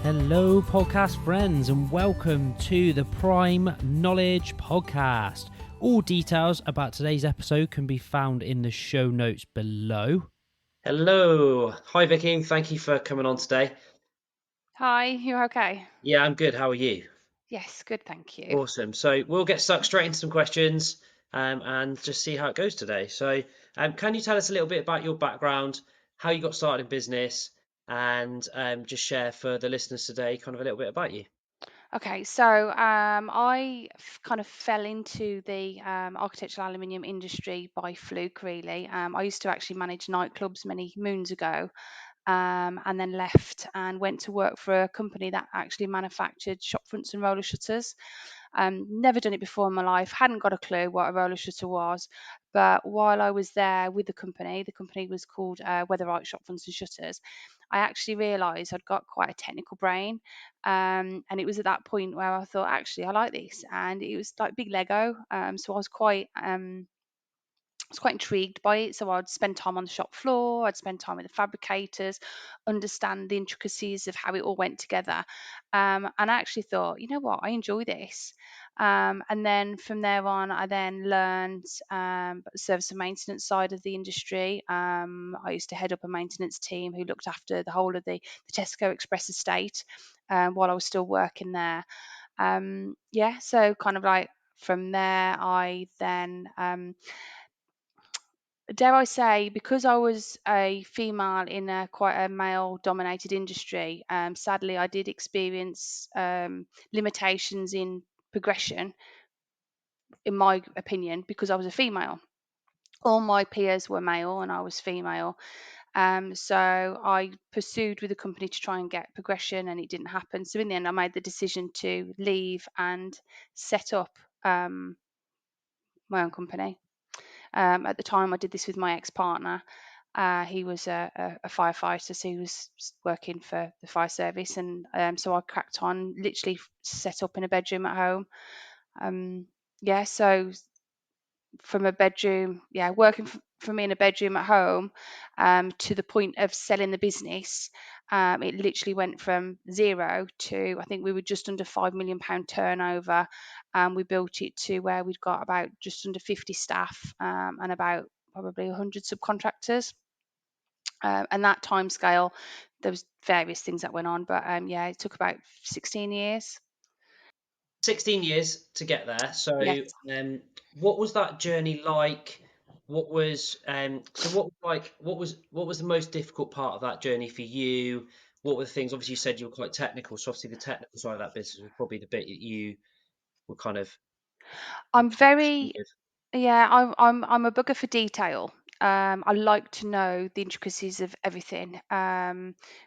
Hello, podcast friends, and welcome to the PrimeKnowledge Podcast. All details about today's episode can be found in the show notes below. Hello. Hi, Vikki. Thank you for coming on today. Hi, you okay? Yeah, I'm good. How are you? Yes, good, thank you. Awesome. So we'll get stuck straight into some questions and just see how it goes today. So can you tell us a little bit about your background, how you got started in business, and just share for the listeners today kind of a little bit about you? Okay, so I kind of fell into the architectural aluminium industry by fluke, really. I used to actually manage nightclubs many moons ago, and then left and went to work for a company that actually manufactured shop fronts and roller shutters. Never done it before in my life, hadn't got a clue what a roller shutter was. But while I was there with the company was called Weatherite Shop Fronts and Shutters. I actually realised I'd got quite a technical brain, and it was at that point where I thought, actually, I like this, and it was like big Lego. So I was quite intrigued by it. So I'd spend time on the shop floor, I'd spend time with the fabricators, understand the intricacies of how it all went together. And I actually thought, you know what, I enjoy this. And then from there on, I then learned service and maintenance side of the industry. I used to head up a maintenance team who looked after the whole of the Tesco Express estate while I was still working there. So kind of like from there, I then dare I say, because I was a female in a quite a male-dominated industry, sadly, I did experience limitations in progression, in my opinion, because I was a female. All my peers were male and I was female. So I pursued with the company to try and get progression, and it didn't happen. So in the end, I made the decision to leave and set up my own company. At the time, I did this with my ex-partner. He was a firefighter, so he was working for the fire service, and so I cracked on, literally set up in a bedroom at home. So from a bedroom, working for me in a bedroom at home, to the point of selling the business. It literally went from zero to, I think we were just under £5 million turnover. We built it to where we'd got about just under 50 staff, and about probably 100 subcontractors. And that time scale, there was various things that went on, but it took about 16 years. 16 years to get there. So Yes. what was that journey like? What was what was the most difficult part of that journey for you? What were the things? Obviously, you said you were quite technical, so obviously the technical side of that business was probably the bit that you were kind of I'm very with. Yeah, I'm a bugger for detail. I like to know the intricacies of everything,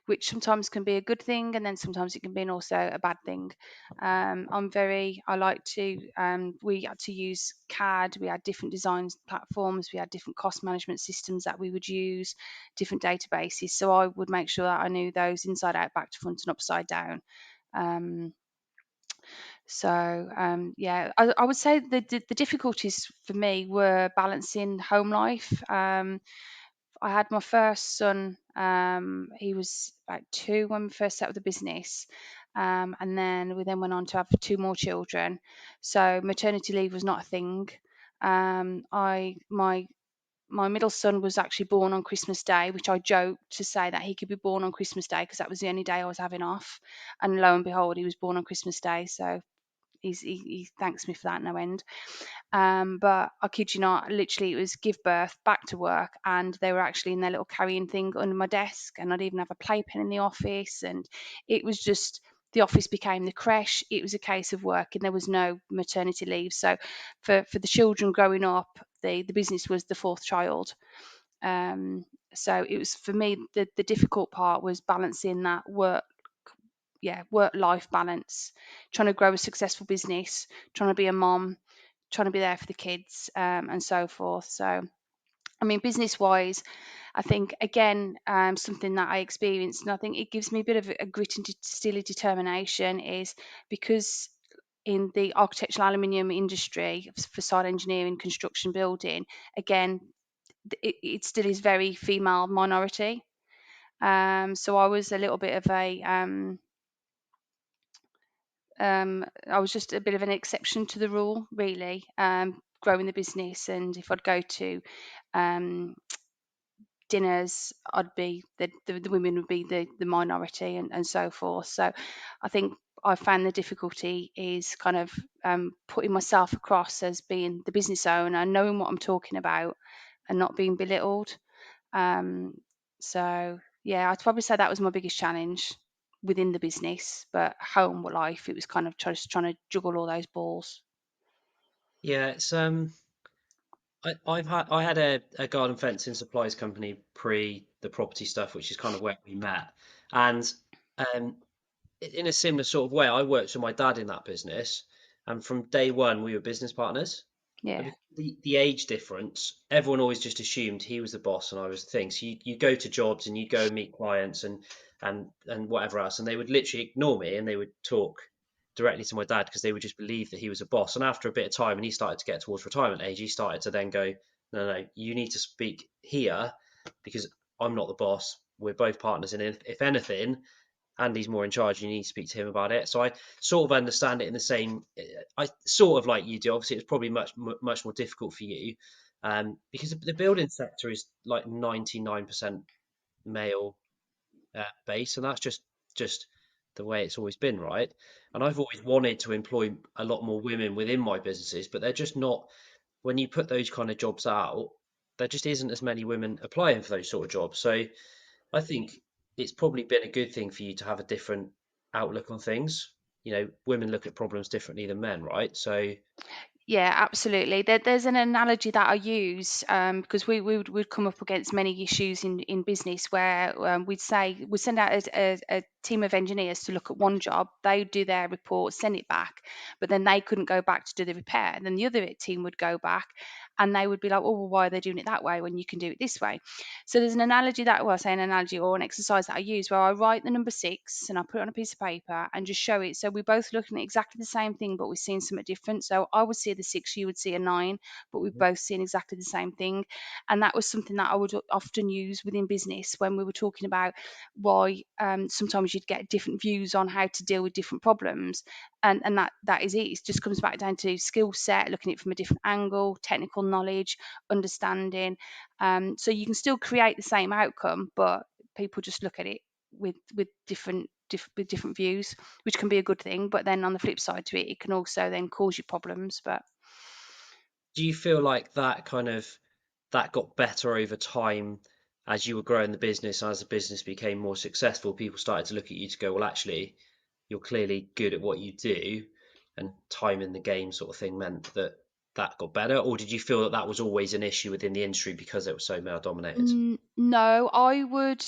which sometimes can be a good thing, and then sometimes it can be also a bad thing. I like to. We had to use CAD. We had different design platforms. We had different cost management systems that we would use, different databases. So I would make sure that I knew those inside out, back to front, and upside down. Um, I would say the difficulties for me were balancing home life. I had my first son. He was about 2 when we first set up the business, and then we then went on to have 2 more children. So maternity leave was not a thing. I my middle son was actually born on Christmas Day, which I joked to say that he could be born on Christmas Day because that was the only day I was having off. And lo and behold, he was born on Christmas Day. So he thanks me for that no end. But I kid you not, literally it was give birth, back to work, and they were actually in their little carrying thing under my desk, and I'd even have a playpen in the office, and it was just the office became the creche. It was a case of work, and there was no maternity leave. So for the children growing up, the business was the fourth child. Um, so it was for me the difficult part was balancing that work life balance, trying to grow a successful business, trying to be a mom, trying to be there for the kids, and so forth. So, I mean, business wise, I think again, something that I experienced, and I think it gives me a bit of a grit and steely determination, is because in the architectural aluminium industry, facade engineering, construction, building, again, it still is very female minority. So I was a little bit of a I was just a bit of an exception to the rule, really, growing the business. And if I'd go to um, dinners, I'd be the women would be the minority, and so forth. So I think I found the difficulty is kind of putting myself across as being the business owner, knowing what I'm talking about, and not being belittled. Um, so yeah, I'd probably say that was my biggest challenge within the business, but home life, it was kind of just trying to juggle all those balls. Yeah, it's I had a garden fencing supplies company pre the property stuff, which is kind of where we met. And um, in a similar sort of way, I worked with my dad in that business, and from day one we were business partners. But Yeah, because of the age difference, everyone always just assumed he was the boss and I was the thing. So you go to jobs and you go and meet clients and whatever else, and they would literally ignore me and they would talk directly to my dad because they would just believe that he was a boss. And after a bit of time, and he started to get towards retirement age, he started to then go, no, you need to speak here because I'm not the boss. We're both partners, and if anything, Andy's more in charge. You need to speak to him about it. So I sort of understand it in the same. I sort of like you do. Obviously, it's probably much more difficult for you because the building sector is like 99% male base, and that's just the way it's always been, right? And I've always wanted to employ a lot more women within my businesses, but they're just not. When you put those kind of jobs out, there just isn't as many women applying for those sort of jobs. So I think it's probably been a good thing for you to have a different outlook on things. Women look at problems differently than men, right? So yeah, absolutely. There's an analogy that I use because we'd come up against many issues in business where we'd send out a team of engineers to look at one job, they'd do their report, send it back, but then they couldn't go back to do the repair. And then the other team would go back and they would be like, oh, well, why are they doing it that way when you can do it this way? So there's an analogy well, I say an analogy or an exercise that I use where I write the number 6 and I put it on a piece of paper and just show it. So we're both looking at exactly the same thing, but we're seeing something different. So I would see the 6, you would see a 9, but we've both seen exactly the same thing. And that was something that I would often use within business when we were talking about why sometimes you'd get different views on how to deal with different problems. And that is it. It just comes back down to skill set, looking at it from a different angle, technical knowledge, understanding. So you can still create the same outcome, but people just look at it with different views, which can be a good thing. But then on the flip side to it, it can also then cause you problems. But do you feel like that got better over time as you were growing the business, as the business became more successful, people started to look at you to go, well, actually, you're clearly good at what you do, and time in the game sort of thing meant that got better? Or did you feel that was always an issue within the industry because it was so male dominated? No, I would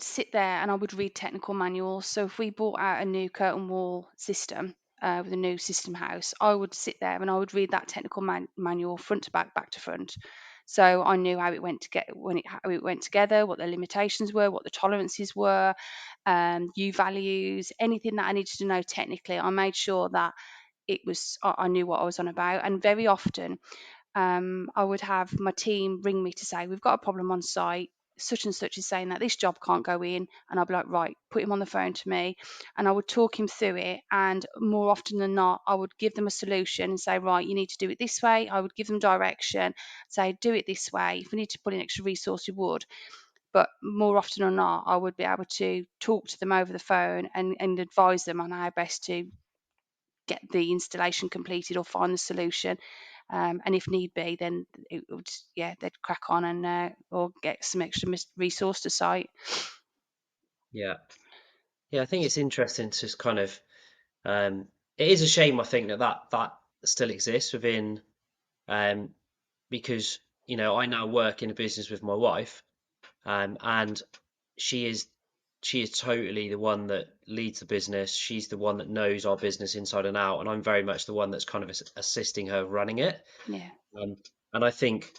sit there and I would read technical manuals. So if we bought out a new curtain wall system with a new system house, I would sit there and I would read that technical manual front to back, back to front. So I knew how it went to get how it went together, what the limitations were, what the tolerances were, U values, anything that I needed to know technically. I made sure that I knew what I was on about. And very often I would have my team ring me to say, we've got a problem on site. Such and such is saying that this job can't go in. And I'll be like, right, put him on the phone to me. And I would talk him through it. And more often than not, I would give them a solution and say, right, you need to do it this way. I would give them direction, say, do it this way. If we need to put in extra resource, we would. But more often than not, I would be able to talk to them over the phone and advise them on how best to get the installation completed or find the solution. And if need be, then it would, yeah, they'd crack on and or get some extra resource to site. Yeah. Yeah, I think it's interesting to just kind of it is a shame, I think, that still exists within um because I now work in a business with my wife, and she is she is totally the one that leads the business. She's the one that knows our business inside and out, and I'm very much the one that's kind of assisting her running it. Yeah, Um, and I think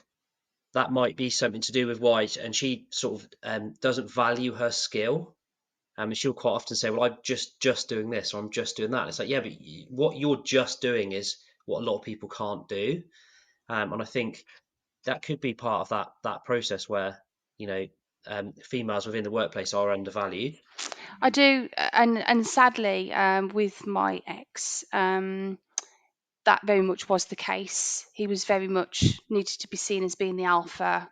that might be something to do with why, and she sort of doesn't value her skill. And she'll quite often say, "Well, I'm just doing this, or I'm just doing that." And it's like, yeah, but what you're just doing is what a lot of people can't do. And I think that could be part of that process where you know females within the workplace are undervalued. I do, and sadly, with my ex, that very much was the case. He was very much needed to be seen as being the alpha.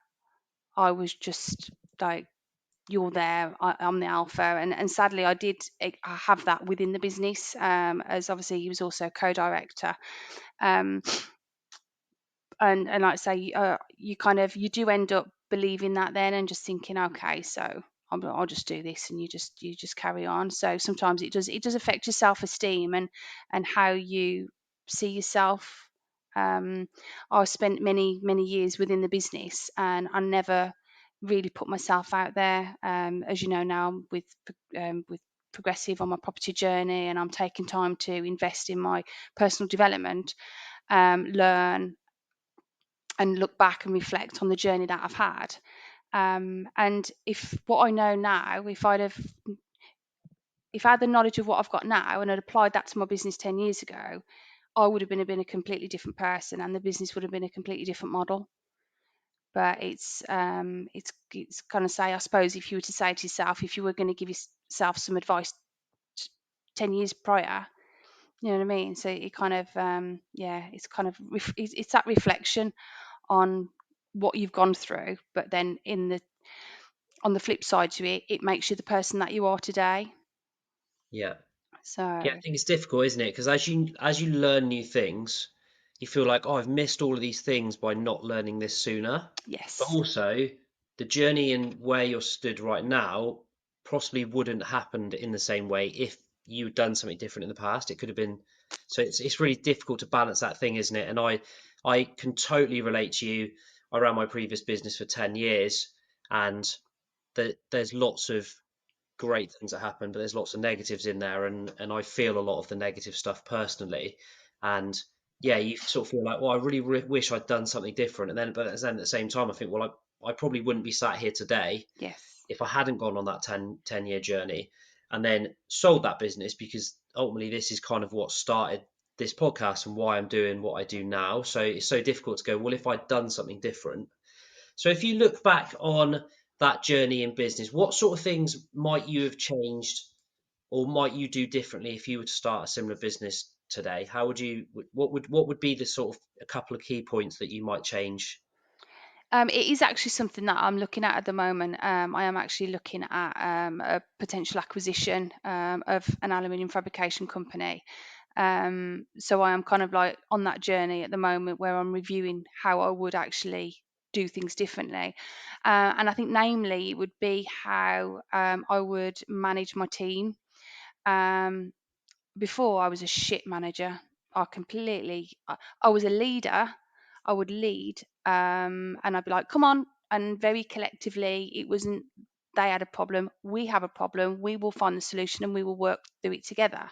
I was just like, you're there, I'm the alpha, and sadly, I have that within the business, as obviously he was also co-director. Um, and like I say, you do end up believing that then, and just thinking, okay, so I'll just do this, and you just carry on. So sometimes it does affect your self-esteem and how you see yourself. I spent many years within the business, and I never really put myself out there. As you know now, with progressive on my property journey, and I'm taking time to invest in my personal development, learn and look back and reflect on the journey that I've had. And if what I know now, if I had the knowledge of what I've got now and had applied that to my business 10 years ago, I would have been a completely different person, and the business would have been a completely different model. But it's kind of say, I suppose, if you were to say to yourself, if you were going to give yourself some advice 10 years prior, you know what I mean? So it kind of, it's kind of, it's that reflection on what you've gone through, but then on the flip side to it, it makes you the person that you are today. Yeah. So Yeah, I think it's difficult, isn't it? Because as you learn new things, you feel like, oh, I've missed all of these things by not learning this sooner. But yes, also, the journey and where you're stood right now possibly wouldn't happened in the same way if you'd done something different in the past. It could have been. So it's really difficult to balance that thing, isn't it? And I can totally relate to you. I ran my previous business for 10 years, and there's lots of great things that happen, but there's lots of negatives in there, and I feel a lot of the negative stuff personally. And yeah, you sort of feel like, well, I really wish I'd done something different. And then, but then at the same time, I think, well, I probably wouldn't be sat here today yes, if I hadn't gone on that 10-year journey and then sold that business, because ultimately this is kind of what started this podcast and why I'm doing what I do now. So it's so difficult to go, well, if I'd done something different. So if you look back on that journey in business, what sort of things might you have changed or might you do differently if you were to start a similar business today? How would you, what would be the sort of a couple of key points that you might change? it is actually something that I'm looking at the moment. I am actually looking at a potential acquisition of an aluminium fabrication company. So I am kind of like on that journey at the moment where I'm reviewing how I would actually do things differently. And I think namely it would be how I would manage my team. Um, Before I was a shit manager. I was a leader. I would lead, and I'd be like, come on. And very collectively, it wasn't they had a problem, we have a problem, we will find the solution and we will work through it together.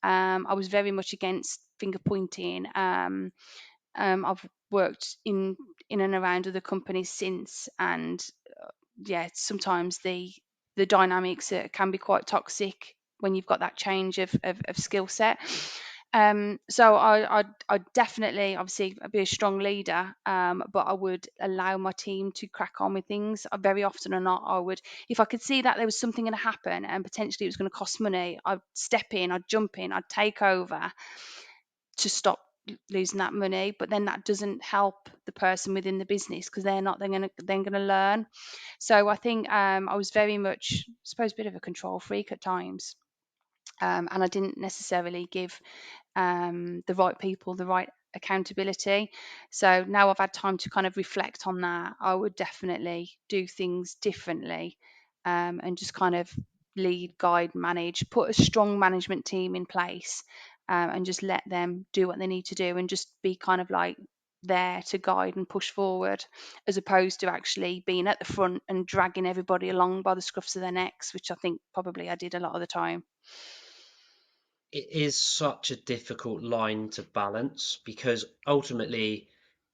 I was very much against finger pointing. I've worked in and around other companies since, and yeah, sometimes the dynamics can be quite toxic when you've got that change of skill set. So I definitely, obviously, I'd be a strong leader, but I would allow my team to crack on with things. Very often or not, I would, if I could see that there was something going to happen and potentially it was going to cost money, I'd step in, I'd jump in, I'd take over to stop losing that money. But then that doesn't help the person within the business because they're gonna learn. So I think I was very much, I suppose, a bit of a control freak at times. And I didn't necessarily give the right people the right accountability. So now I've had time to kind of reflect on that. I would definitely do things differently, and just kind of lead, guide, manage, put a strong management team in place, and just let them do what they need to do and just be kind of like there to guide and push forward, as opposed to actually being at the front and dragging everybody along by the scruffs of their necks, which I think probably I did a lot of the time. It is such a difficult line to balance because ultimately,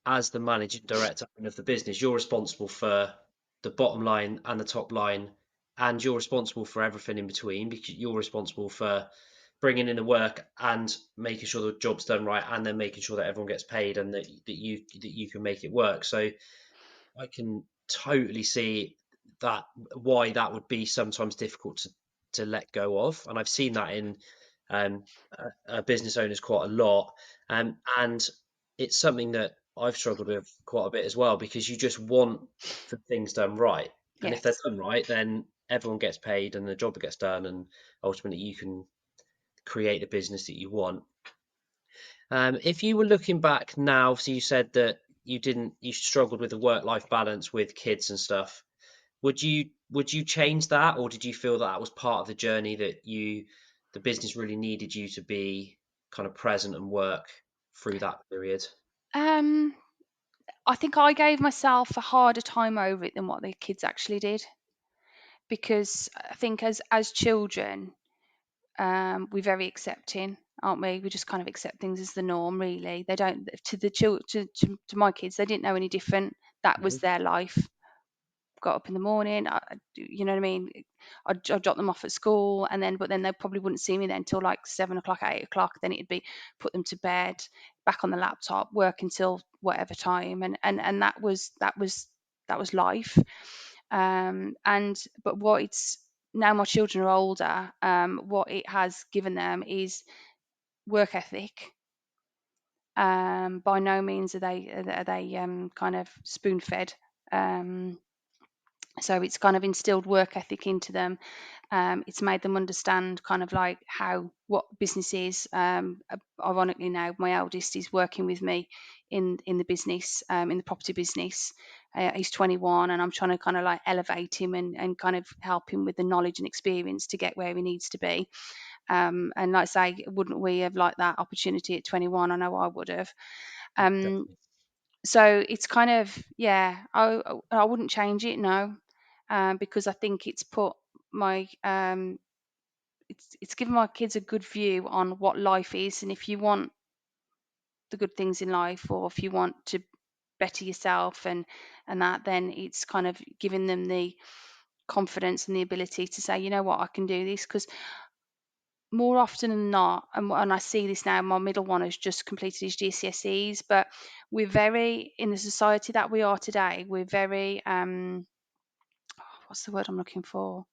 as the managing director of the business, you're responsible for the bottom line and the top line, and you're responsible for everything in between because you're responsible for bringing in the work and making sure the job's done right, and then making sure that everyone gets paid and that you can make it work. So I can totally see that why that would be sometimes difficult to let go of, and I've seen that in business owners quite a lot, and it's something that I've struggled with quite a bit as well, because you just want the things done right, and if they're Yes. done right, then everyone gets paid and the job gets done, and ultimately you can create the business that you want. If you were looking back now, so you said that you struggled with the work-life balance with kids and stuff. Would you change that, or did you feel that was part of the journey, that the business really needed you to be kind of present and work through that period? Um, I think I gave myself a harder time over it than what the kids actually did, because I think as children, we're very accepting, aren't we? We just kind of accept things as the norm, really. They don't, to the to my kids, they didn't know any different. That was Mhm. their life. Got up in the morning, you know what I mean? I'd drop them off at school, and then, but then they probably wouldn't see me then till like 7 o'clock, 8 o'clock. Then it'd be put them to bed, back on the laptop, work until whatever time, and that was life. And but what it's now my children are older, what it has given them is work ethic. By no means are they kind of spoon fed. Um, so it's kind of instilled work ethic into them. It's made them understand kind of like what business is. Ironically, now my eldest is working with me in the business, in the property business. He's 21, and I'm trying to kind of like elevate him and kind of help him with the knowledge and experience to get where he needs to be. And like I say, wouldn't we have liked that opportunity at 21? I know I would have. Um, Definitely. so it's kind of, yeah, I wouldn't change it, no, because I think it's put my it's given my kids a good view on what life is, and if you want the good things in life, or if you want to better yourself and that, then it's kind of giving them the confidence and the ability to say, you know what, I can do this. Because more often than not, and I see this now, my middle one has just completed his GCSEs, but we're very, in the society that we are today, we're very, what's the word I'm looking for?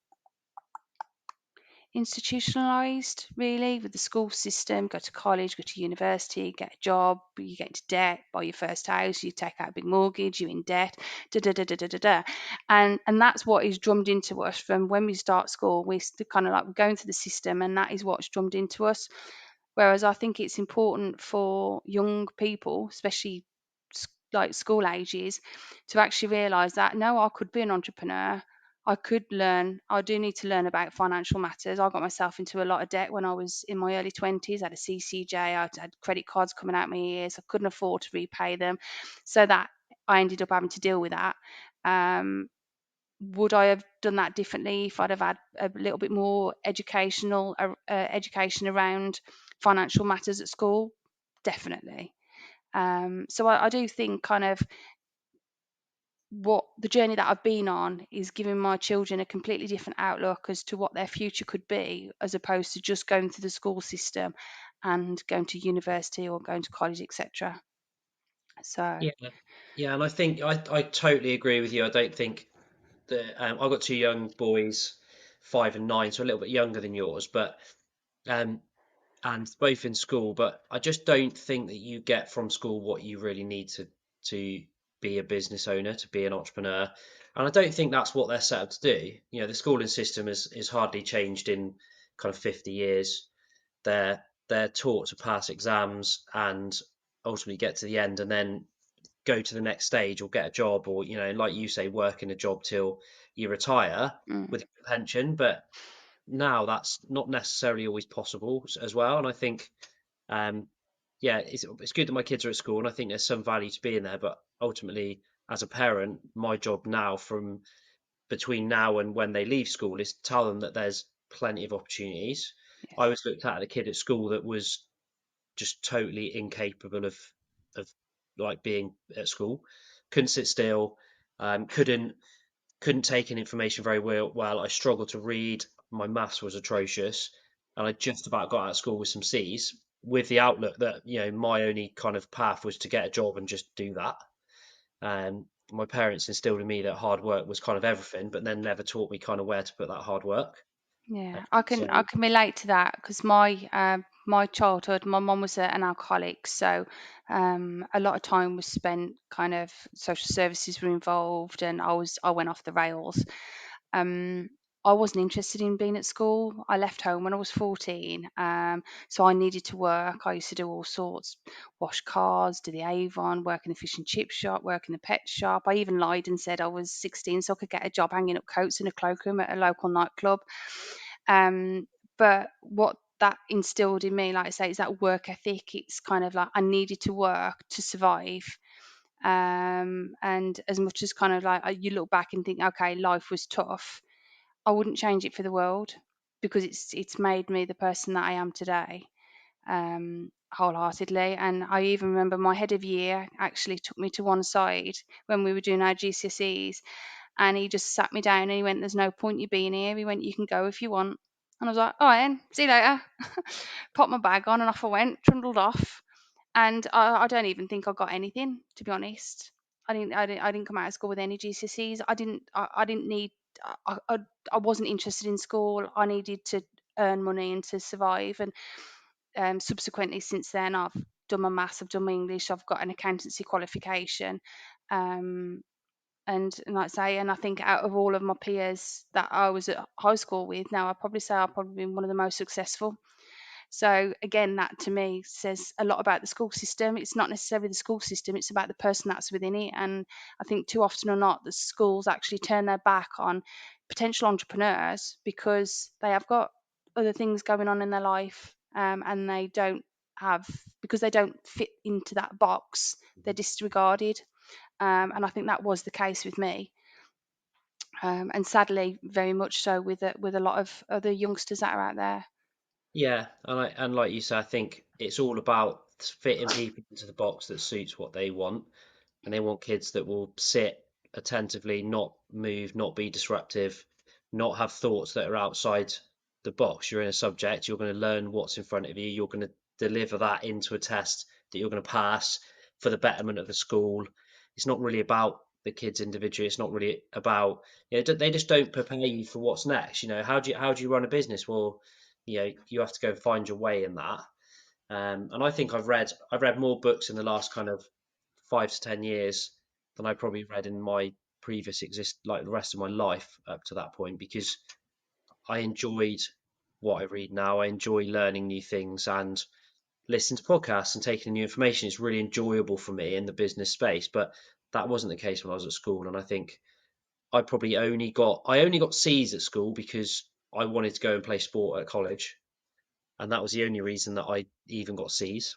Institutionalized, really, with the school system. Go to college, go to university, get a job, you get into debt, buy your first house, you take out a big mortgage, you're in debt, da da da da da da da. And that's what is drummed into us from when we start school. We're kind of like we're going through the system, and that is what's drummed into us. Whereas I think it's important for young people, especially like school ages, to actually realise that no, I could be an entrepreneur. I could learn. I do need to learn about financial matters. I got myself into a lot of debt when I was in my early 20s. I had a CCJ. I had credit cards coming out my ears. I couldn't afford to repay them, so that I ended up having to deal with that. Would I have done that differently if I'd have had a little bit more education around financial matters at school? Definitely. So I do think kind of what the journey that I've been on is giving my children a completely different outlook as to what their future could be, as opposed to just going through the school system and going to university or going to college, etc. So Yeah, yeah, and I think I totally agree with you. I don't think that I've got two young boys, 5 and 9, so a little bit younger than yours, but um, and both in school. But I just don't think that you get from school what you really need to be a business owner, to be an entrepreneur. And I don't think that's what they're set up to do. You know, the schooling system is hardly changed in kind of 50 years. They're taught to pass exams and ultimately get to the end, and then go to the next stage or get a job, or like you say, work in a job till you retire mm, with a pension. But now that's not necessarily always possible as well. And I think um yeah, it's good that my kids are at school, and I think there's some value to being there, but ultimately, as a parent, my job now, from between now and when they leave school, is to tell them that there's plenty of opportunities. I yes, was looked at a kid at school that was just totally incapable of like being at school, couldn't sit still, couldn't take in information very well. I struggled to read. My maths was atrocious, and I just about got out of school with some C's, with the outlook that my only kind of path was to get a job and just do that. my parents instilled in me that hard work was kind of everything, but then never taught me kind of where to put that hard work. Yeah, So I can relate to that because my childhood, my mum was an alcoholic, so a lot of time was spent kind of social services were involved, and I went off the rails. Um, I wasn't interested in being at school. I left home when I was 14, so I needed to work. I used to do all sorts, wash cars, do the Avon, work in the fish and chip shop, work in the pet shop. I even lied and said I was 16 so I could get a job hanging up coats in a cloakroom at a local nightclub. Um, but what that instilled in me, like I say, is that work ethic. It's kind of like I needed to work to survive. And as much as kind of like you look back and think, okay, life was tough, I wouldn't change it for the world because it's made me the person that I am today, wholeheartedly. And I even remember my head of year actually took me to one side when we were doing our GCSEs, and he just sat me down and he went, "There's no point you being here." He went, "You can go if you want." And I was like, "All right, then, see you later." Popped my bag on and off I went, trundled off. And I don't even think I got anything, to be honest. I didn't come out of school with any GCSEs. I didn't need. I wasn't interested in school. I needed to earn money and to survive. And subsequently, since then, I've done my maths, I've done my English, I've got an accountancy qualification. Um, and like I say, and I think out of all of my peers that I was at high school with, now I'd probably say I've probably been one of the most successful. So again, that to me says a lot about the school system. It's not necessarily the school system, it's about the person that's within it. And I think too often or not, the schools actually turn their back on potential entrepreneurs because they have got other things going on in their life, and they don't have, because they don't fit into that box, they're disregarded. And I think that was the case with me. And sadly, very much so with a lot of other youngsters that are out there. yeah, and like you said, I think it's all about fitting people into the box that suits what they want, and they want kids that will sit attentively, not move, not be disruptive, not have thoughts that are outside the box. You're in a subject, you're going to learn what's in front of you, you're going to deliver that into a test that you're going to pass for the betterment of the school. It's not really about the kids individually. It's not really about, they just don't prepare you for what's next. How do you run a business? Well, you have to go and find your way in that. And I think I've read more books in the last kind of 5 to 10 years than I probably read in my previous like the rest of my life up to that point, because I enjoyed what I read now. I enjoy learning new things and listening to podcasts and taking new information. It's really enjoyable for me in the business space, but that wasn't the case when I was at school. And I think I only got C's at school because I wanted to go and play sport at college, and that was the only reason that I even got C's.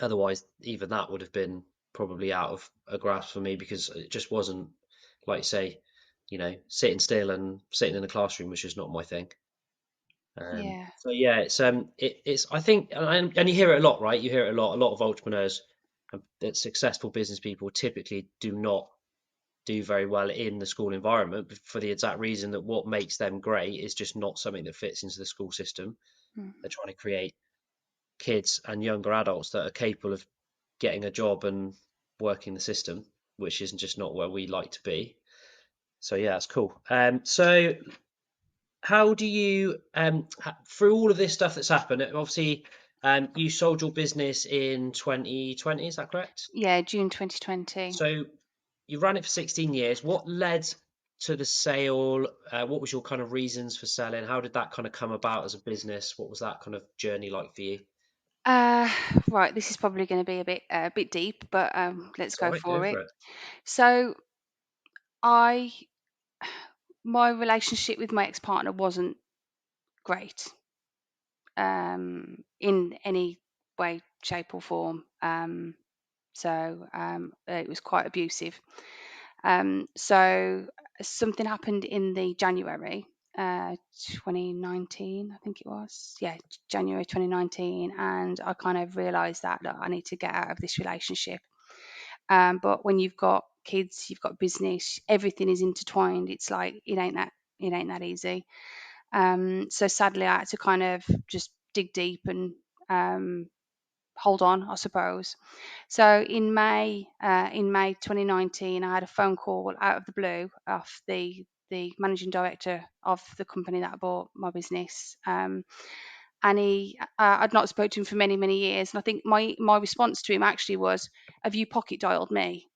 Otherwise, even that would have been probably out of a grasp for me, because it just wasn't, like you say, sitting still and sitting in a classroom was just not my thing. Yeah. So yeah, it's I think, and you hear it a lot, right? You hear it a lot. A lot of entrepreneurs, that successful business people typically do not do very well in the school environment, for the exact reason that what makes them great is just not something that fits into the school system. Mm. They're trying to create kids and younger adults that are capable of getting a job and working the system, which isn't just not where we like to be. So yeah, that's cool. So how do you, through all of this stuff that's happened, obviously, you sold your business in 2020, is that correct? Yeah, June 2020. So you ran it for 16 years. What led to the sale? What was your kind of reasons for selling? How did that kind of come about as a business? What was that kind of journey like for you? Uh, right, this is probably going to be a bit deep, but let's It's all go right, go for it. for it. So I, my relationship with my ex-partner wasn't great, in any way, shape, or form. It was quite abusive. So something happened in the January 2019, I think it was. Yeah, January 2019, and I kind of realised that, look, I need to get out of this relationship. But when you've got kids, you've got business, everything is intertwined. It's like it ain't that easy. So sadly, I had to kind of just dig deep and hold on, I suppose. So in May 2019, I had a phone call out of the blue off the managing director of the company that bought my business. And I'd not spoken to him for many years. And I think my response to him actually was, "Have you pocket dialed me?"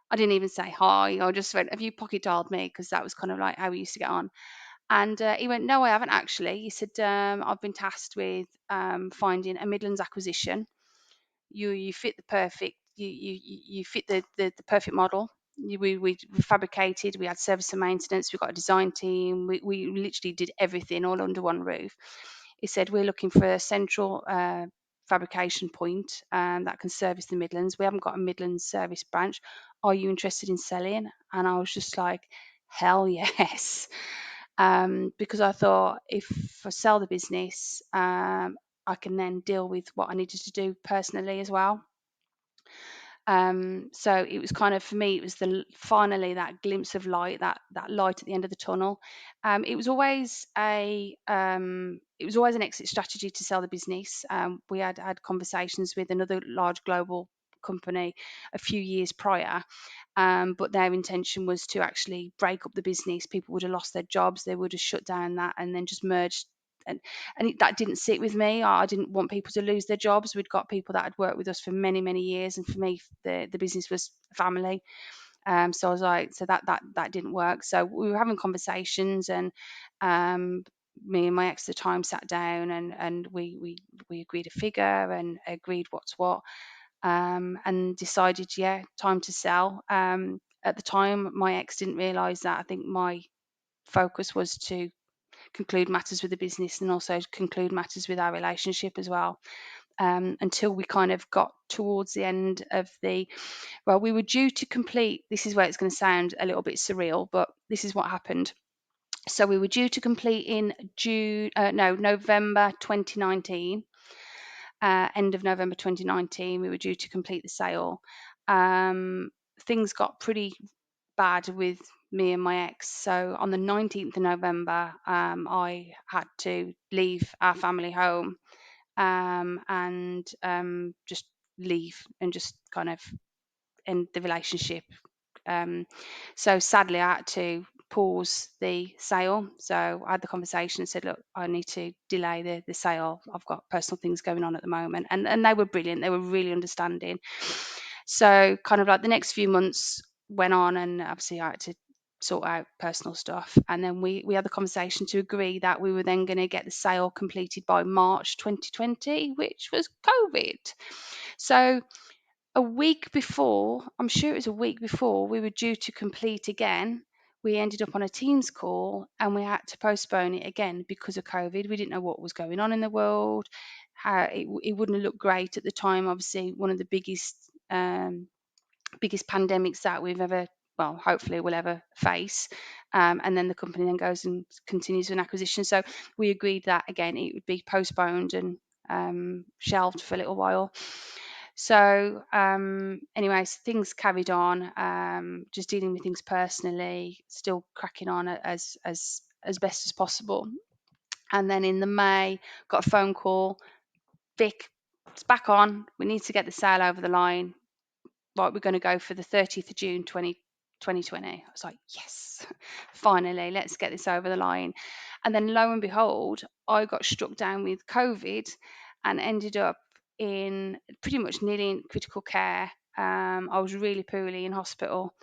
I didn't even say hi. I just went, "Have you pocket dialed me?" Because that was kind of like how we used to get on. And he went, "No, I haven't actually." He said, "I've been tasked with finding a Midlands acquisition. You fit the perfect you fit the perfect model. We fabricated, we had service and maintenance, we got a design team, we literally did everything all under one roof." He said, "We're looking for a central fabrication point that can service the Midlands. We haven't got a Midlands service branch. Are you interested in selling?" And I was just like, hell yes. Because I thought, if I sell the business, I can then deal with what I needed to do personally as well. So it was kind of, for me, it was finally that glimpse of light, that light at the end of the tunnel. It was always an exit strategy to sell the business. We had conversations with another large global company a few years prior, but their intention was to actually break up the business. People would have lost their jobs, they would have shut down that, and then just merged. That didn't sit with me. I didn't want people to lose their jobs. We'd got people that had worked with us for many years, and for me, the business was family. So I was like, so that didn't work. So we were having conversations, and me and my ex at the time sat down, and we agreed a figure and agreed what's what, and decided, yeah, time to sell. At the time, my ex didn't realise that. I think my focus was to conclude matters with the business and also conclude matters with our relationship as well. Until we kind of got towards the end of we were due to complete. This is where it's going to sound a little bit surreal, but this is what happened. So we were due to complete in November 2019. End of November 2019, we were due to complete the sale. Things got pretty bad with me and my ex. So on the 19th of November, I had to leave our family home, and just leave and just kind of end the relationship. So sadly, I had to pause the sale. So I had the conversation and said, "Look, I need to delay the sale. I've got personal things going on at the moment." And they were brilliant. They were really understanding. So kind of like the next few months went on, and obviously I had to sort out personal stuff. And then we had the conversation to agree that we were then going to get the sale completed by March 2020, which was COVID. So a week before, I'm sure it was a week before we were due to complete again, we ended up on a Teams call, and we had to postpone it again because of COVID. We didn't know what was going on in the world. How it wouldn't have looked great at the time. Obviously, one of the biggest pandemics that we've ever, well, hopefully we'll ever face. And then the company then goes and continues an acquisition. So we agreed that again it would be postponed and shelved for a little while. So anyways, things carried on, just dealing with things personally, still cracking on as best as possible. And then in the May, got a phone call. Vic, it's back on. We need to get the sale over the line. Right, we're going to go for the 30th of June 2020. I was like, yes, finally, let's get this over the line. And then lo and behold, I got struck down with COVID and ended up in pretty much nearly in critical care. I was really poorly in hospital.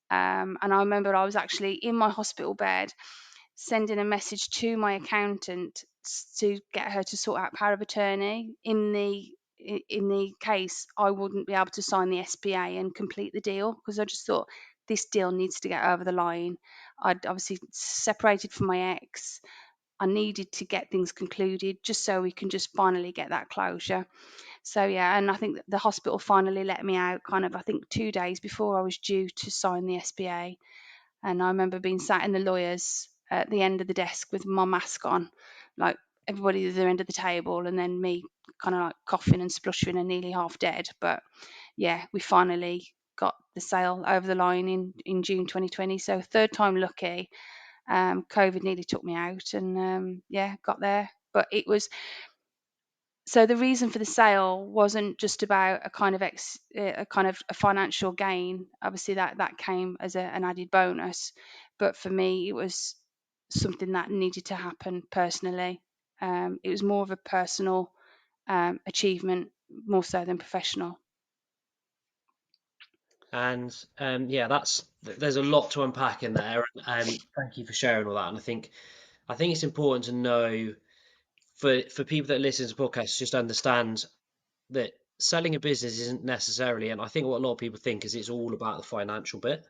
And I remember I was actually in my hospital bed sending a message to my accountant to get her to sort out power of attorney in the case I wouldn't be able to sign the SPA and complete the deal, because I just thought this deal needs to get over the line. I'd obviously separated from my ex. I needed to get things concluded just so we can just finally get that closure. So yeah, and I think the hospital finally let me out kind of, I think 2 days before I was due to sign the SPA. And I remember being sat in the lawyers at the end of the desk with my mask on, like everybody at the other end of the table, and then me kind of like coughing and spluttering and nearly half dead. But yeah, we finally got the sale over the line in June 2020. So third time lucky. COVID nearly took me out, and yeah, got there. But it was So the reason for the sale wasn't just about a kind of a financial gain. Obviously, that came as an added bonus, but for me, it was something that needed to happen personally. It was more of a personal achievement, more so than professional. And yeah, there's a lot to unpack in there. Thank you for sharing all that. And I think it's important to know for people that listen to podcasts, just understand that selling a business isn't necessarily, and I think what a lot of people think is it's all about the financial bit.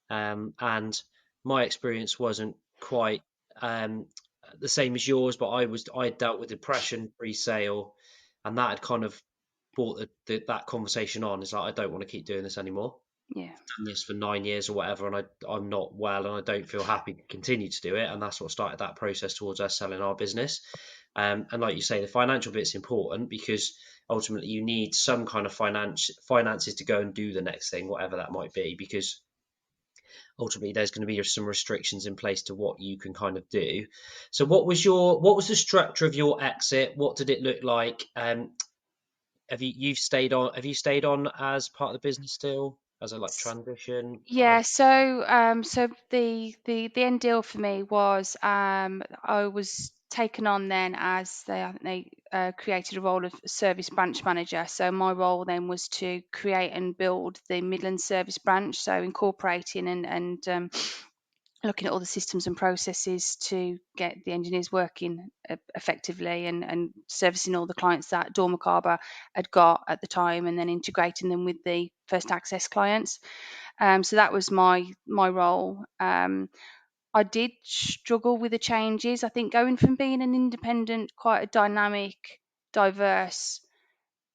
And my experience wasn't quite um, the same as yours, but I dealt with depression pre-sale, and that had kind of brought that conversation on. It's like I don't want to keep doing this anymore. Yeah. Done this for 9 years or whatever, and I'm not well, and I don't feel happy to continue to do it, and that's what started that process towards us selling our business. And like you say, the financial bit's important because ultimately you need some kind of finances to go and do the next thing, whatever that might be, because ultimately there's going to be some restrictions in place to what you can kind of do. So what was the structure of your exit? What did it look like? Have you stayed on as part of the business still as a like transition? Yeah, so the end deal for me was I was taken on then as I think they created a role of service branch manager. So my role then was to create and build the Midland service branch, so incorporating and looking at all the systems and processes to get the engineers working effectively and servicing all the clients that Dormacaba had got at the time, and then integrating them with the first access clients. So that was my role. I did struggle with the changes. I think going from being an independent, quite a dynamic, diverse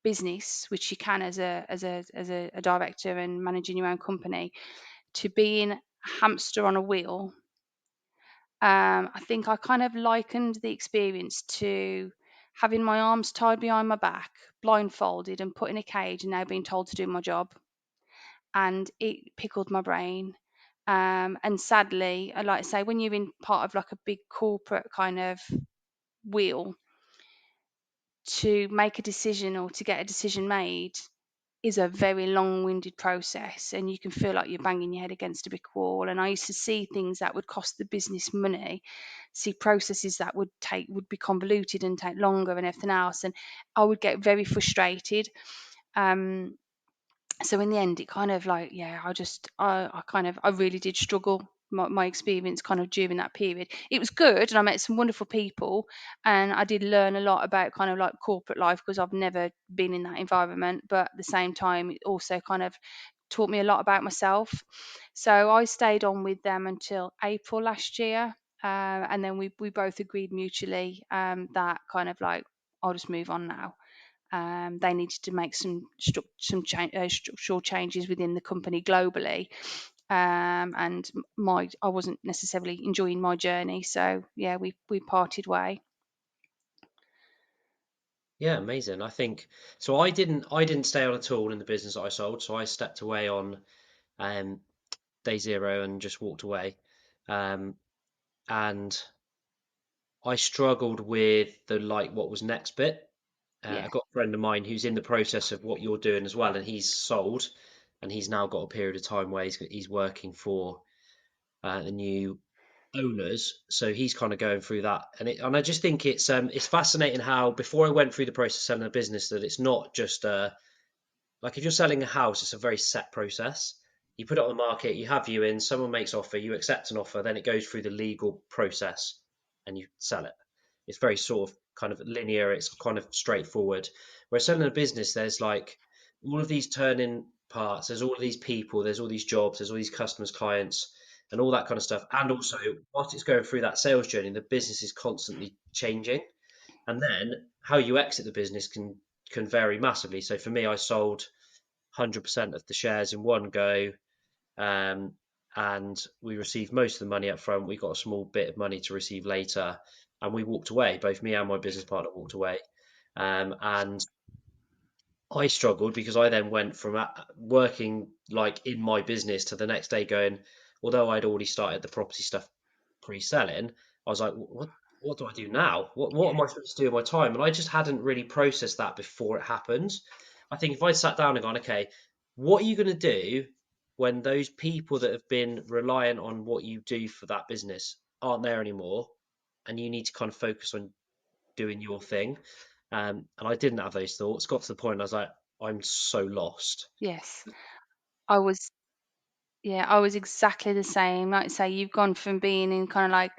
business, which you can as a director and managing your own company, to being a hamster on a wheel. I think I kind of likened the experience to having my arms tied behind my back, blindfolded, and put in a cage, and now being told to do my job. And it pickled my brain. And sadly, I like to say, when you're in part of like a big corporate kind of wheel, to make a decision or to get a decision made is a very long-winded process, and you can feel like you're banging your head against a brick wall. And I used to see things that would cost the business money, see processes that would be convoluted and take longer and everything else, and I would get very frustrated. So in the end, it kind of like, yeah, I really did struggle. My experience kind of during that period, it was good, and I met some wonderful people, and I did learn a lot about kind of like corporate life because I've never been in that environment. But at the same time, it also kind of taught me a lot about myself. So I stayed on with them until April last year, and then we both agreed mutually that kind of like I'll just move on now. They needed to make some structural changes within the company globally, and I wasn't necessarily enjoying my journey, so yeah, we parted way. Yeah, amazing. I think so. I didn't stay on at all in the business that I sold. So I stepped away on um, day zero and just walked away. Um, and I struggled with the like what was next bit. Yeah, I got a friend of mine who's in the process of what you're doing as well, and he's sold, and he's now got a period of time where he's working for the new owners. So he's kind of going through that, and I just think it's fascinating how before I went through the process of selling a business that it's not just like if you're selling a house, it's a very set process. You put it on the market, you have viewings, someone makes offer, you accept an offer, then it goes through the legal process and you sell it. It's very sort of kind of linear, it's kind of straightforward. Whereas selling a business, there's like all of these turning parts, there's all of these people, there's all these jobs, there's all these customers, clients, and all that kind of stuff. And also, whilst it's going through that sales journey, the business is constantly changing. And then how you exit the business can vary massively. So for me, I sold 100% of the shares in one go, um, and we received most of the money up front. We got a small bit of money to receive later, and we walked away. Both me and my business partner walked away, and I struggled because I then went from working like in my business to the next day going, although I'd already started the property stuff pre-selling, I was like, what do I do now? What am I supposed to do with my time? And I just hadn't really processed that before it happened. I think if I sat down and gone, okay, what are you going to do when those people that have been reliant on what you do for that business aren't there anymore, and you need to kind of focus on doing your thing? And I didn't have those thoughts. Got to the point I was like, I'm so lost. Yes, I was. Yeah, I was exactly the same. Like I say, you've gone from being in kind of like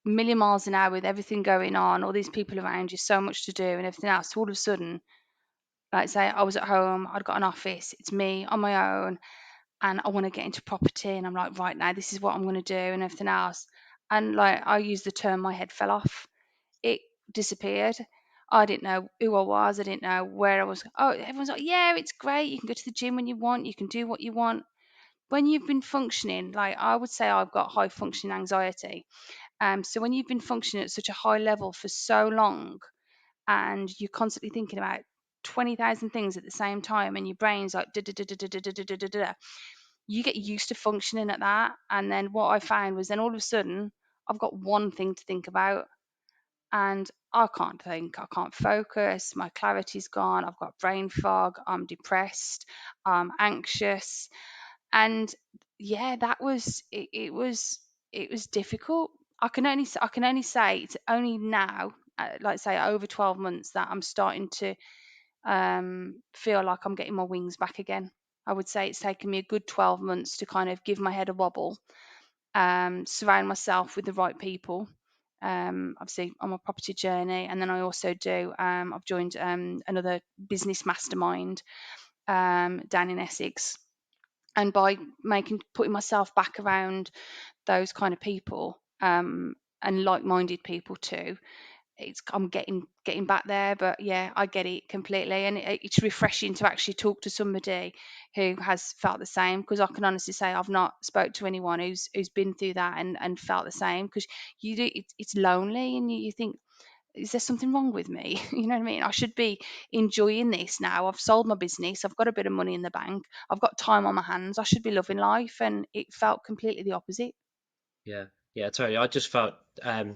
a million miles an hour with everything going on, all these people around you, so much to do, and everything else. So all of a sudden, like I say, I was at home. I'd got an office. It's me on my own, and I want to get into property. And I'm like, right now, this is what I'm going to do, and everything else. And like I use the term, my head fell off. It disappeared. I didn't know who I was. I didn't know where I was. Oh, everyone's like, yeah, it's great. You can go to the gym when you want. You can do what you want. When you've been functioning, like I would say, I've got high functioning anxiety. So when you've been functioning at such a high level for so long, and you're constantly thinking about 20,000 things at the same time, and your brain's like, da, da, da, da, da, da, da, da, da, da, you get used to functioning at that. And then what I found was then all of a sudden, I've got one thing to think about, and I can't think, I can't focus, my clarity's gone, I've got brain fog, I'm depressed, I'm anxious. And yeah, that was it, it was difficult. I can only say it's only now, like say over 12 months, that I'm starting to feel like I'm getting my wings back again. I would say it's taken me a good 12 months to kind of give my head a wobble, surround myself with the right people. Obviously, on my property journey, and then I also do. I've joined another business mastermind down in Essex, and by putting myself back around those kind of people, and like-minded people too, I'm getting back there. But yeah, I get it completely, and it's refreshing to actually talk to somebody who has felt the same, because I can honestly say I've not spoke to anyone who's been through that and felt the same, because you do it's lonely, and you think, is there something wrong with me? You know what I mean? I should be enjoying this now. I've sold my business. I've got a bit of money in the bank. I've got time on my hands. I should be loving life. And it felt completely the opposite. Yeah, yeah, totally. I just felt I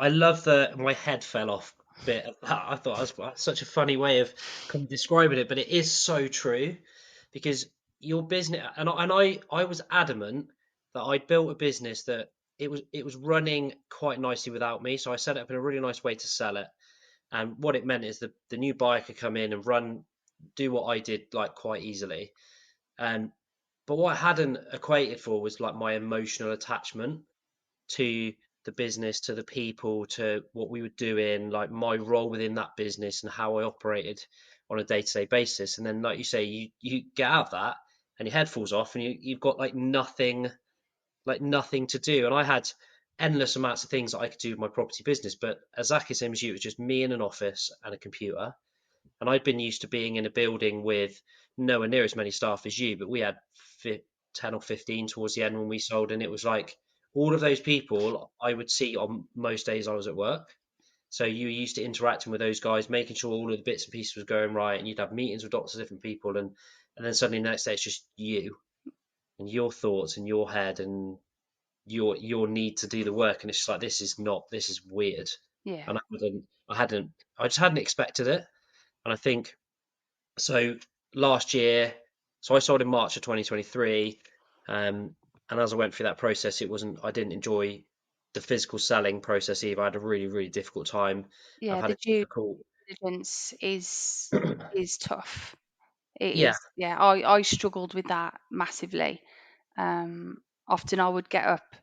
love the my head fell off bit of that. I thought that was such a funny way of kind of describing it, but it is so true, because your business, and I was adamant that I built a business that it was running quite nicely without me. So I set it up in a really nice way to sell it. And what it meant is the new buyer could come in and do what I did like quite easily. Um, but what I hadn't equated for was like my emotional attachment to the business, to the people, to what we were doing, like my role within that business and how I operated on a day-to-day basis. And then, like you say, you get out of that and your head falls off, and you've got like nothing to do. And I had endless amounts of things that I could do with my property business, but exactly the same as you, it was just me in an office and a computer. And I'd been used to being in a building with nowhere near as many staff as you, but we had 10 or 15 towards the end when we sold. And it was like all of those people I would see on most days I was at work. So you were used to interacting with those guys, making sure all of the bits and pieces was going right. And you'd have meetings with lots of different people. And then suddenly the next day it's just you and your thoughts and your head and your need to do the work. And it's just like, this is weird. Yeah. And I just hadn't expected it. And I think so last year, so I sold in March of 2023. And as I went through that process, I didn't enjoy the physical selling process either. I had a really, really difficult time. I've Yeah. had The a due difficult, diligence is tough. It yeah, is. Yeah. I struggled with that massively. Um, often I would get up.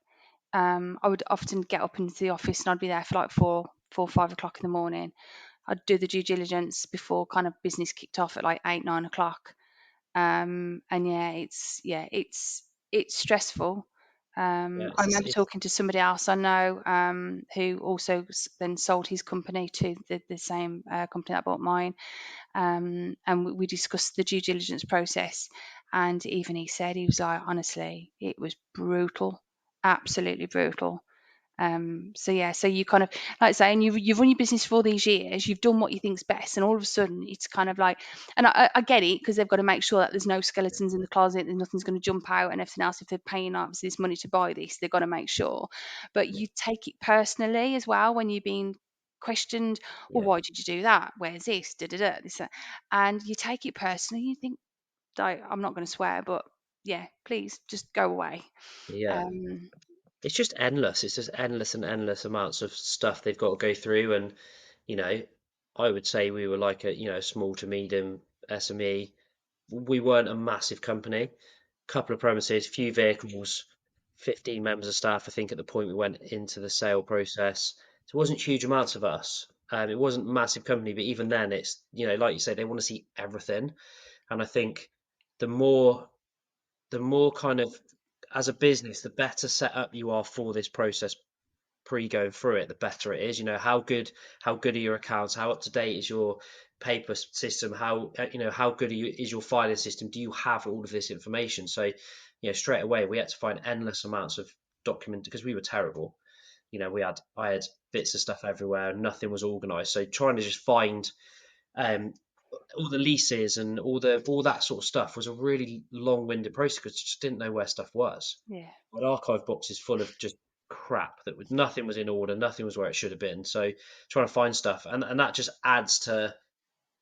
I would often get up into the office, and I'd be there for like 5 o'clock in the morning. I'd do the due diligence before kind of business kicked off at like 8, 9 o'clock. And it's stressful. yeah, I it's, remember it's talking to somebody else I know, who also then sold his company to the same company that bought mine, and we discussed the due diligence process. And even he said, he was like, honestly, it was brutal, absolutely brutal. So yeah, so you kind of, like I say, and you've run your business for all these years, you've done what you think's best, and all of a sudden it's kind of like, and I get it, because they've got to make sure that there's no skeletons in the closet, and nothing's going to jump out and everything else. If they're paying obviously this money to buy this, they've got to make sure. But Yeah. you take it personally as well when you're being questioned. Well, Yeah. why did you do that? Where's this? Da da da. This, that. And you take it personally. You think, I'm not going to swear, but yeah, please just go away. Yeah. Um, It's just endless. It's just endless and endless amounts of stuff they've got to go through. And, you know, I would say we were like a, small to medium SME. We weren't a massive company, couple of premises, few vehicles, 15 members of staff, I think, at the point we went into the sale process. So it wasn't huge amounts of us. It wasn't a massive company, but even then, it's, like you say, they want to see everything. And I think the more, the more kind of, as a business, the better set up you are for this process pre going through it, the better it is. How good are your accounts? How up to date is your paper system? How good is your filing system? Do you have all of this information? So, straight away we had to find endless amounts of document because we were terrible. I had bits of stuff everywhere, and nothing was organized. So trying to just find um, all the leases and all that sort of stuff was a really long-winded process because I just didn't know where stuff was. yeah, An archive box is full of just crap nothing was in order, nothing was where it should have been. So trying to find stuff, and that just adds to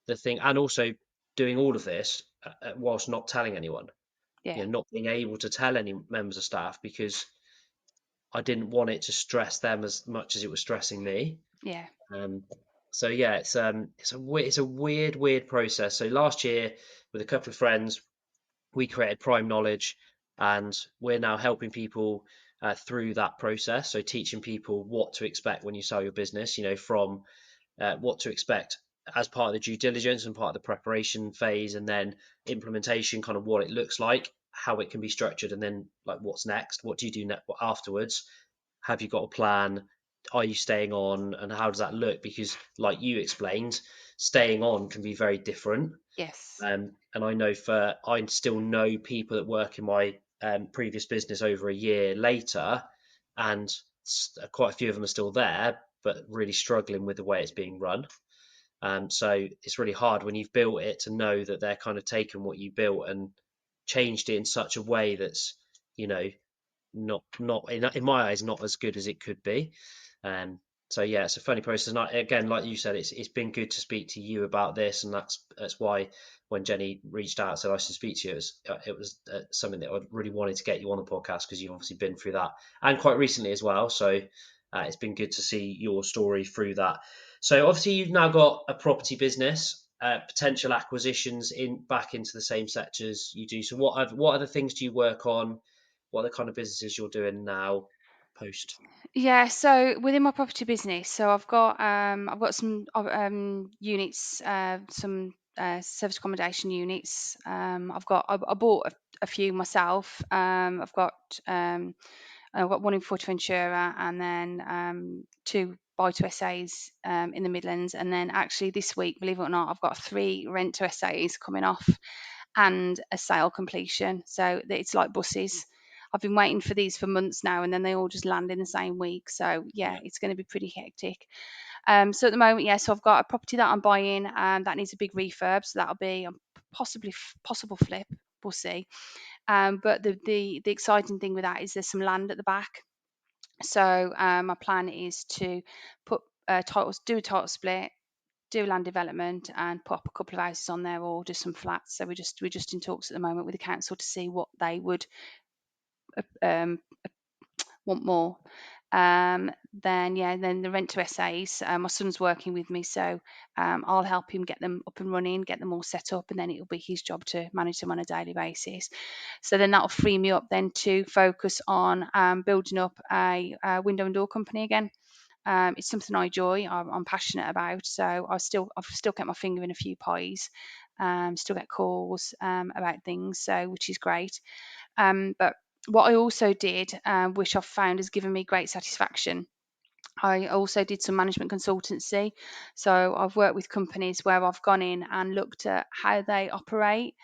the thing. And also doing all of this whilst not telling anyone, yeah, not being able to tell any members of staff because I didn't want it to stress them as much as it was stressing me. yeah. Um, so yeah, it's a weird process. So last year, with a couple of friends, we created PrimeKnowledge, and we're now helping people through that process. So teaching people what to expect when you sell your business. From what to expect as part of the due diligence and part of the preparation phase, and then implementation, kind of what it looks like, how it can be structured, and then like what's next, what do you do afterwards, have you got a plan, are you staying on, and how does that look? Because like you explained, staying on can be very different. Yes. And I still know people that work in my previous business over a year later, and quite a few of them are still there, but really struggling with the way it's being run. So it's really hard when you've built it to know that they're kind of taken what you built and changed it in such a way that's, you know, not in my eyes, not as good as it could be. Um, so yeah, it's a funny process. And again, like you said, it's been good to speak to you about this, and that's why when Jenny reached out and said I should speak to you, it was something that I really wanted to get you on the podcast because you've obviously been through that and quite recently as well. So it's been good to see your story through that. So obviously you've now got a property business. Potential acquisitions back into the same sectors you do. So what other things do you work on? What are the kind of businesses you're doing now post? Yeah, so within my property business, so I've got some units, some service accommodation units. I bought a few myself. I've got one in Fuerteventura, and then two buy to SAs in the Midlands, and then actually this week, believe it or not, I've got 3 rent to SAs coming off and a sale completion. So it's like buses. I've been waiting for these for months now, and then they all just land in the same week. So yeah, Yeah, it's going to be pretty hectic. So at the moment, yeah, so I've got a property that I'm buying, that needs a big refurb, so that'll be a possible flip. We'll see. But the exciting thing with that is there's some land at the back. So my plan is to put titles, do a title split, do land development, and put up a couple of houses on there, or just some flats. So we're just in talks at the moment with the council to see what they would um, want more. Then the rent to SAs. My son's working with me, so I'll help him get them up and running, get them all set up, and then it'll be his job to manage them on a daily basis. So then that'll free me up then to focus on building up a window and door company again. It's something I enjoy. I'm passionate about. So I've still kept my finger in a few pies. Still get calls about things, so which is great. But what I also did, which I've found has given me great satisfaction, I also did some management consultancy. So I've worked with companies where I've gone in and looked at how they operate,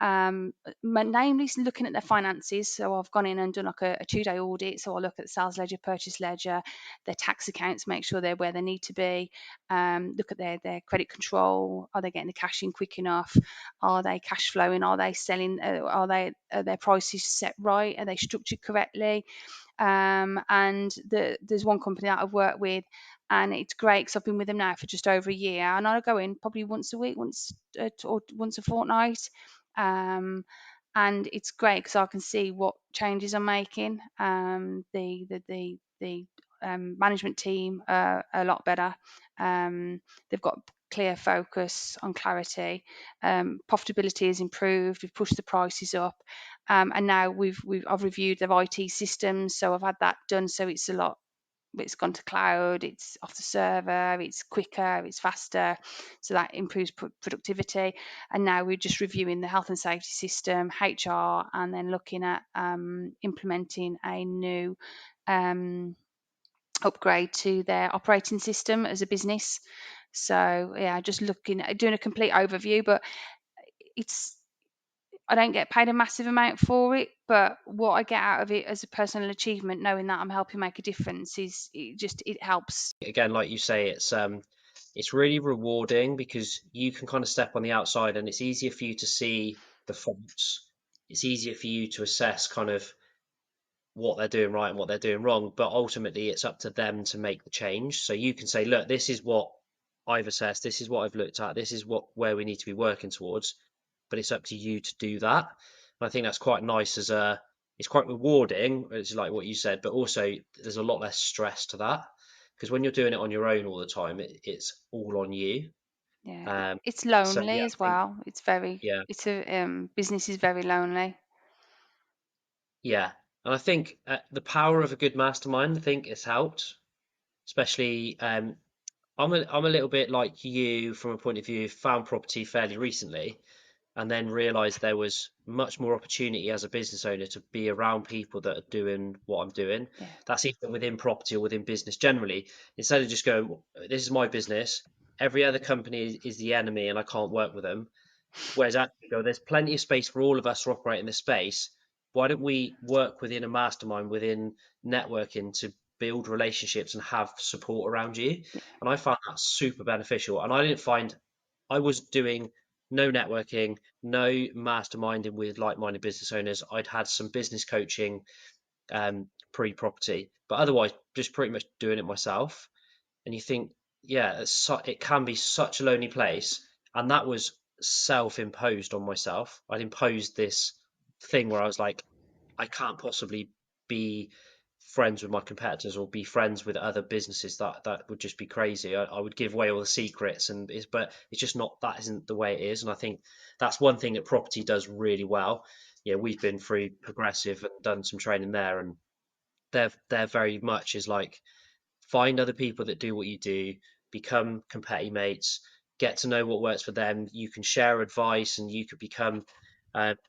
namely looking at their finances. So I've gone in and done like a 2-day audit. So I look at the sales ledger, purchase ledger, their tax accounts, make sure they're where they need to be. Look at their credit control. Are they getting the cash in quick enough? Are they cash flowing? Are they selling? Are their prices set right? Are they structured correctly? And there's one company that I've worked with, and it's great because I've been with them now for just over a year, and I go in probably once a week, or once a fortnight. Um, and it's great because I can see what changes I'm making. The management team are a lot better. They've got clear focus on clarity. Profitability has improved. We've pushed the prices up, and now I've reviewed their IT systems, so I've had that done. So it's a lot. It's gone to cloud. It's off the server. It's quicker. It's faster. So that improves productivity. And now we're just reviewing the health and safety system, HR, and then looking at implementing a new upgrade to their operating system as a business. So yeah, just looking at doing a complete overview, but it's I don't get paid a massive amount for it, but what I get out of it as a personal achievement, knowing that I'm helping make a difference, it helps. Again, like you say, it's really rewarding because you can kind of step on the outside and it's easier for you to see the faults. It's easier for you to assess kind of what they're doing right and what they're doing wrong, but ultimately it's up to them to make the change. So you can say, look, this is what I've assessed, this is what I've looked at, this is where we need to be working towards, but it's up to you to do that. And I think that's quite nice it's quite rewarding, it's like what you said, but also there's a lot less stress to that because when you're doing it on your own all the time, it's all on you. Yeah, it's So lonely yeah, as I think well. yeah, It's a business is very lonely. yeah, and I think the power of a good mastermind, I think, has helped, especially I'm a little bit like you from a point of view, found property fairly recently and then realized there was much more opportunity as a business owner to be around people that are doing what I'm doing. Yeah, That's even within property or within business generally. Instead of just going, this is my business, every other company is the enemy and I can't work with them. Whereas actually, there's plenty of space for all of us to operate in this space. Why don't we work within a mastermind, within networking to build relationships and have support around you? yeah, And I found that super beneficial. And I didn't find I was doing no networking, no masterminding with like-minded business owners. I'd had some business coaching pre-property, but otherwise just pretty much doing it myself. And you think, yeah, it can be such a lonely place. And that was self-imposed on myself. I'd imposed this thing where I was like, I can't possibly be friends with my competitors or be friends with other businesses. That would just be crazy. I would give away all the secrets, but it's just not, that isn't the way it is. And I think that's one thing that property does really well. Yeah, we've been through Progressive and done some training there, and they're very much is like find other people that do what you do, become competitive mates, get to know what works for them. You can share advice and you could become,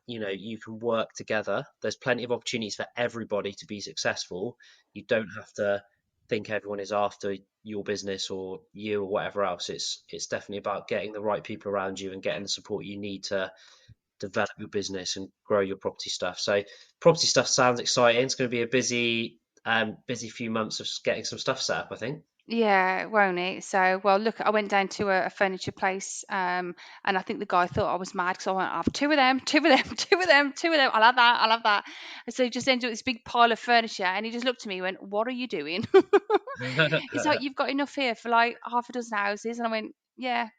you can work together. There's plenty of opportunities for everybody to be successful. You don't have to think everyone is after your business or you or whatever else. It's definitely about getting the right people around you and getting the support you need to develop your business and grow your property stuff. So property stuff sounds exciting. It's going to be a busy few months of getting some stuff set up, I think. yeah, won't it? So, well, look, I went down to a furniture place, and I think the guy thought I was mad because I went, "I have two of them, two of them, two of them, two of them. I'll have that, I'll have that." And so he just ended up with this big pile of furniture, and he just looked at me and went, "What are you doing?" He's like, "You've got enough here for like half a dozen houses," and I went, "Yeah,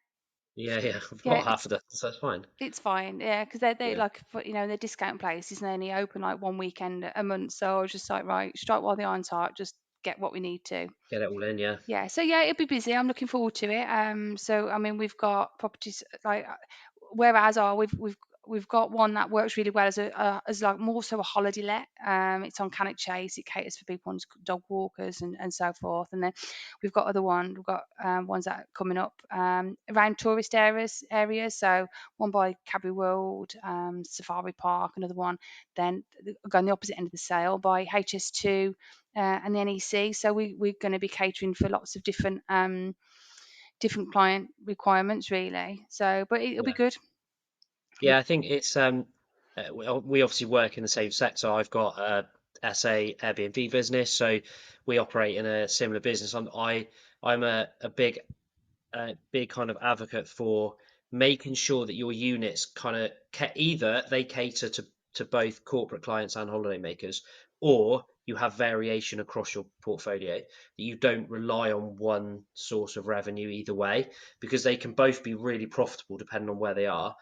Yeah, I've yeah, got half of that, so that's fine. it's fine, yeah, because they're Yeah, like, they're discount places and they only open like one weekend a month. So I was just like, right, strike while the iron's hot, just get what we need to. get it all in. Yeah, Yeah, so yeah, it'll be busy. I'm looking forward to it. So I mean, we've got properties like where ours are. we've got one that works really well as like more so a holiday let. It's on Cannock Chase. It caters for people on dog walkers and so forth. And then we've got we've got ones that are coming up around tourist areas. So one by Cadbury World, Safari Park, another one. Then going the opposite end of the sale by HS2 and the NEC. So we're going to be catering for lots of different client requirements, really. So, but it'll be good. Yeah, I think it's we obviously work in the same sector. I've got a SA Airbnb business, so we operate in a similar business. I'm a big kind of advocate for making sure that your units kind of either they cater to both corporate clients and holidaymakers, or you have variation across your portfolio, that you don't rely on one source of revenue either way, because they can both be really profitable depending on where they are,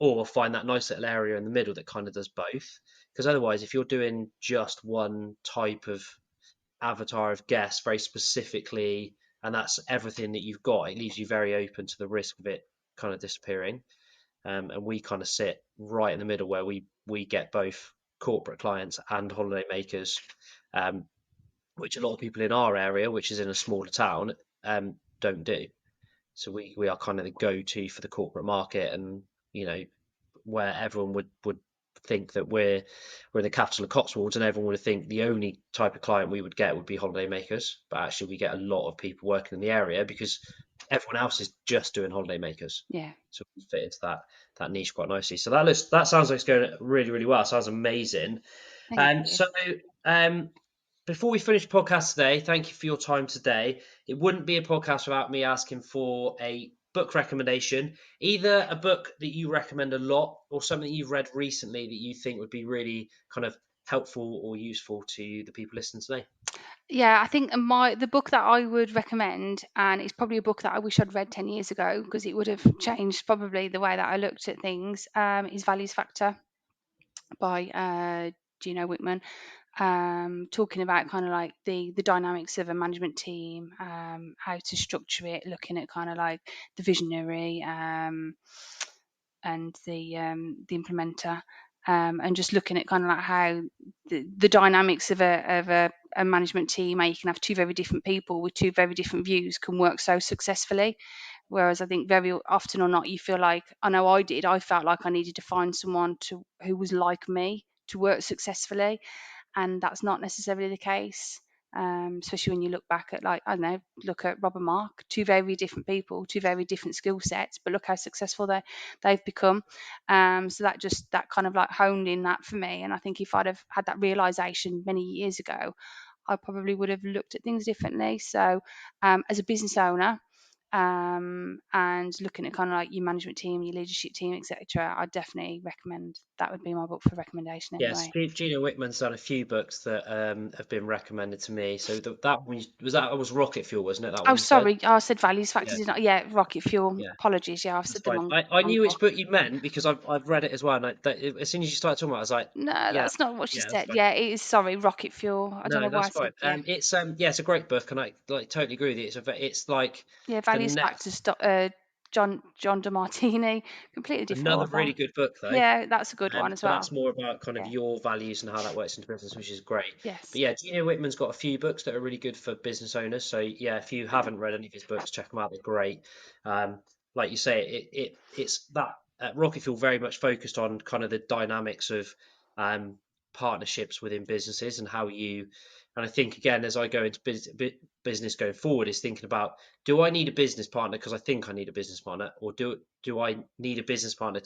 or find that nice little area in the middle that kind of does both. Because otherwise, if you're doing just one type of avatar of guests very specifically, and that's everything that you've got, it leaves you very open to the risk of it kind of disappearing. And we kind of sit right in the middle where we get both corporate clients and holiday makers, which a lot of people in our area, which is in a smaller town, don't do. So we are kind of the go-to for the corporate market, and where everyone would think that we're in the capital of Cotswolds, and everyone would think the only type of client we would get would be holiday makers. But actually, we get a lot of people working in the area because everyone else is just doing holiday makers. Yeah. So we fit into that niche quite nicely. So that sounds like it's going really, really well. Sounds amazing. Thank you. So before we finish the podcast today, thank you for your time today. It wouldn't be a podcast without me asking for a book recommendation, either a book that you recommend a lot or something you've read recently that you think would be really kind of helpful or useful to the people listening today. Yeah, I think the book that I would recommend, and it's probably a book that I wish I'd read 10 years ago because it would have changed probably the way that I looked at things, is Values Factor by Gino Wickman. Talking about kind of like the dynamics of a management team, how to structure it, looking at kind of like the visionary and the implementer, and just looking at kind of like how the dynamics of a management team, how you can have two very different people with two very different views can work so successfully. Whereas I think very often or not, you feel like, I know I felt like I needed to find someone who was like me to work successfully, and that's not necessarily the case. Especially when you look back at, like, I don't know, look at Rob and Mark, two very different people, two very different skill sets, but look how successful they've become. So that kind of like honed in that for me. And I think if I'd have had that realization many years ago, I probably would have looked at things differently. So as a business owner, and looking at kind of like your management team, your leadership team, etc., I definitely recommend that would be my book for recommendation Yes, anyway. Gino Wickman's done a few books that have been recommended to me. So that one was Rocket Fuel, wasn't it? That Oh, one you said? sorry, I said Values Yeah, Factors. Yeah, Rocket Fuel. yeah. Apologies. Yeah, I've That's said the fine. wrong I knew which book. book you meant because I've read it as well. And as soon as you started talking about it, I was like, No, yeah, that's not what she yeah, that's said. fine. Yeah, it is. Sorry, Rocket Fuel. I don't No, know why that's I said fine. yeah. It's a great book, and I like totally agree with you. It's like Yeah, the Values next Factors. John DeMartini. Completely different another author. really good book though. Yeah, that's a good one as But well. that's more about kind of Yeah. your values and how that works into business, which is great. Yes. But yeah, Gino Wickman's got a few books that are really good for business owners. So yeah, if you haven't read any of his books, check them out. They're great. Like you say, it's that Rocket Fuel very much focused on kind of the dynamics of partnerships within businesses and how you. And I think again, as I go into business going forward, is thinking about, do I need a business partner because I think I need a business partner, or do I need a business partner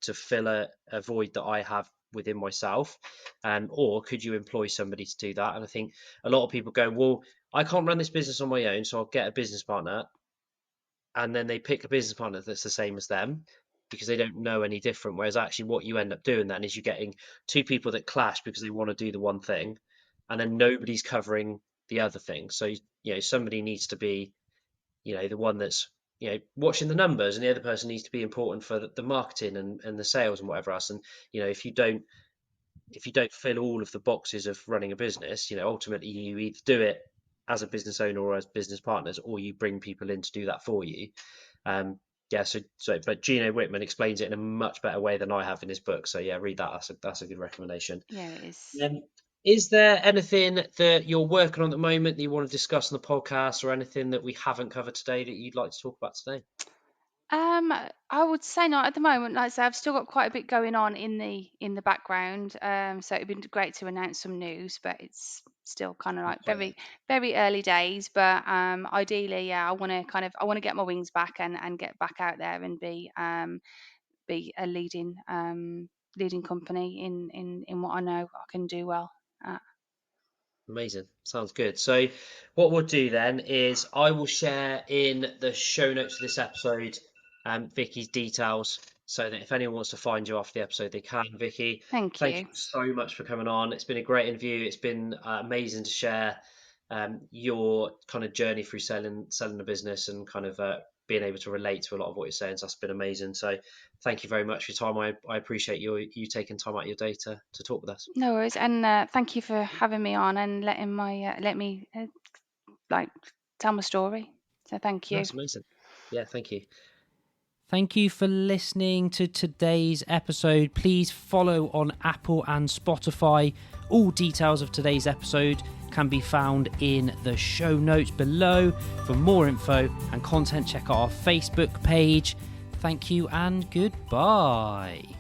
to fill a void that I have within myself, or could you employ somebody to do that? And I think a lot of people go, well, I can't run this business on my own, so I'll get a business partner, and then they pick a business partner that's the same as them because they don't know any different. Whereas actually what you end up doing then is you're getting two people that clash because they want to do the one thing, and then nobody's covering the other thing. So somebody needs to be the one that's watching the numbers, and the other person needs to be important for the marketing and the sales and whatever else. And if you don't fill all of the boxes of running a business, ultimately you either do it as a business owner or as business partners, or you bring people in to do that for you. Yeah, but Gino Whitman explains it in a much better way than I have in his book. So yeah, read that. That's a good recommendation. Yeah, it is. Is there anything that you're working on at the moment that you want to discuss on the podcast, or anything that we haven't covered today that you'd like to talk about today? I would say not at the moment. Like I say, I've still got quite a bit going on in the background. So it'd been great to announce some news, but it's still kind of like very, very early days. But ideally, yeah, I want to get my wings back and get back out there and be a leading company in what I know I can do well at. Amazing. Sounds good. So what we'll do then is I will share in the show notes of this episode Vikki's details, so that if anyone wants to find you after the episode, they can. Vikki, Thank thank you. you so much for coming on. It's been a great interview. It's been amazing to share your kind of journey through selling the business, and kind of being able to relate to a lot of what you're saying. So that's been amazing. So thank you very much for your time. I appreciate you taking time out of your day to talk with us. No worries, and thank you for having me on and letting let me like tell my story. So thank you. That's amazing. Yeah, thank you. Thank you for listening to today's episode. Please follow on Apple and Spotify. All details of today's episode can be found in the show notes below. For more info and content, check out our Facebook page. Thank you and goodbye.